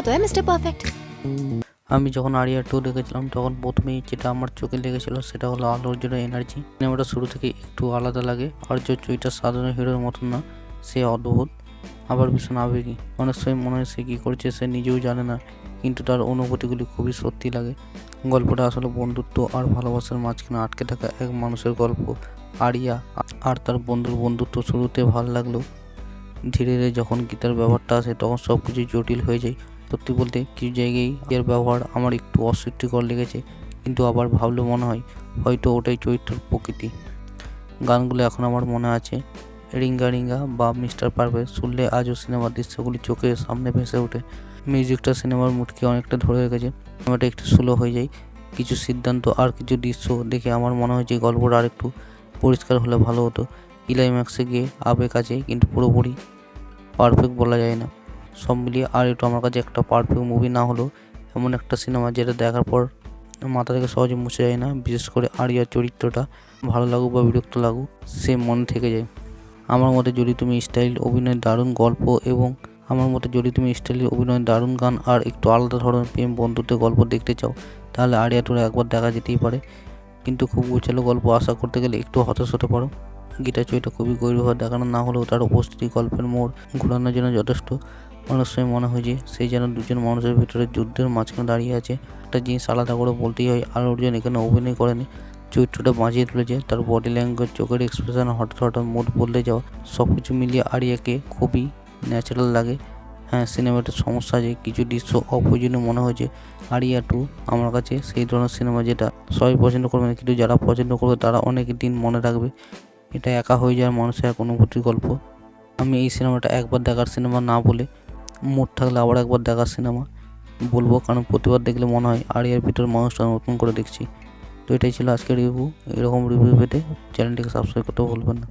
तो है mister perfect. আমি যখন আরিয়া 2 দেখেছিলাম তখন প্রথমেই যেটা আমার চোখে লেগেছিল সেটা হলো আল্লু অর্জুনের এনার্জি। সিনেমাটা শুরু থেকে একটু আলাদা লাগে। অর্জুন চরিত্রটা সাধারণ হিরোর মতন না, সে অদ্ভুত, আবার ভীষণ আবেগী। অনেক সময় মনে হয় সে কী করছে সে নিজেও জানে না, কিন্তু তার অনুভূতিগুলি খুবই সত্যি লাগে। গল্পটা আসলে বন্ধুত্ব আর ভালোবাসার মাঝখানে আটকে থাকা এক মানুষের গল্প। আরিয়া আর তার বন্ধুর বন্ধুত্ব শুরুতে ভালো লাগলেও ধীরে ধীরে যখন গীতার ব্যবহারটা আসে তখন সব কিছু জটিল হয়ে যায়। সত্যি বলতে কিছু জায়গায় এর ব্যবহার আমার একটু অস্বস্তিকর লেগেছে, কিন্তু আবার ভাবলে মনে হয় হয়তো ওটাই চরিত্রের প্রকৃতি। গানগুলো এখন আমার মনে আছে, রিঙ্গা রিঙ্গা বা মিস্টার পারভেজ শুনলে আজও সিনেমার দৃশ্যগুলি চোখের সামনে ভেসে ওঠে। মিউজিকটা সিনেমার মুডকে অনেকটা ধরে রেখেছে। সিনেমাটা একটু স্লো হয়ে যায়, কিছু সিদ্ধান্ত আর কিছু দৃশ্য দেখে আমার মনে হয় যে গল্পটা আর একটু পরিষ্কার হলে ভালো হতো। ক্লাইম্যাক্সে গিয়ে আবেগ আছে, কিন্তু পুরোপুরি পারফেক্ট বলা যায় না। সব মিলিয়ে আর এটা আমার কাছে একটা পারফেক্ট মুভি না হলেও এমন একটা সিনেমা যেটা দেখার পর মাথা থেকে সহজে মুছে যায় না। বিশেষ করে আরিয়ার চরিত্রটা ভালো লাগুক বা বিরক্ত লাগুক, সে মনে থেকে যায়। আমার মতে যদি তুমি স্টাইল অভিনয়, দারুণ গল্প এবং দারুণ গান আর একটু আলাদা ধরনের প্রেম বন্ধুত্বের গল্প দেখতে চাও, তাহলে আরিয়া 2 একবার দেখা যেতেই পারে। কিন্তু খুব গোছালো গল্প আশা করতে গেলে একটু হতাশ হতে পারো। গীতা চরিত্র খুবই গভীরভাবে দেখানো না হলেও তার উপস্থিতি গল্পের মোড় ঘোরানোর জন্য যথেষ্ট। অনেক সময় মনে হয় যে সেই যেন দুজন মানুষের ভিতরে যুদ্ধের মাঝখানে দাঁড়িয়ে আছে। একটা জিনিস আলাদা করে বলতেই হয়, আল্লু অর্জুন এখানে অভিনয় করেনি, চরিত্রটা বাঁচিয়ে তুলেছে। তার বডি ল্যাঙ্গুয়েজ, চোখের এক্সপ্রেশন, হঠাৎ হঠাৎ মুড বদলে যাওয়া, সব কিছু মিলিয়ে আরিয়াকে খুবই ন্যাচারাল লাগে। হ্যাঁ, সিনেমাটার সমস্যা আছে, কিছু দৃশ্য অপ্রয়োজনীয় মনে হয়েছে। আরিয়া 2 আমার কাছে সেই ধরনের সিনেমা যেটা সবাই পছন্দ করবে না, কিন্তু যারা পছন্দ করবে তারা অনেক দিন মনে রাখবে। এটা একা হয়ে যাওয়ার মানুষের এক অনুভূতির গল্প। আমি এই সিনেমাটা একবার দেখার সিনেমা না বলে মুড থাকলে আবার একবার দেখার সিনেমা বলবো, কারণ প্রতিবার দেখলে মনে হয় আরিয়ার ভিতর মানুষটা নতুন করে দেখছি। তো এটাই ছিল আজকের রিভিউ। এরকম রিভিউ পেতে চ্যানেলটিকে সাবস্ক্রাইব করতে ভুলবেন না।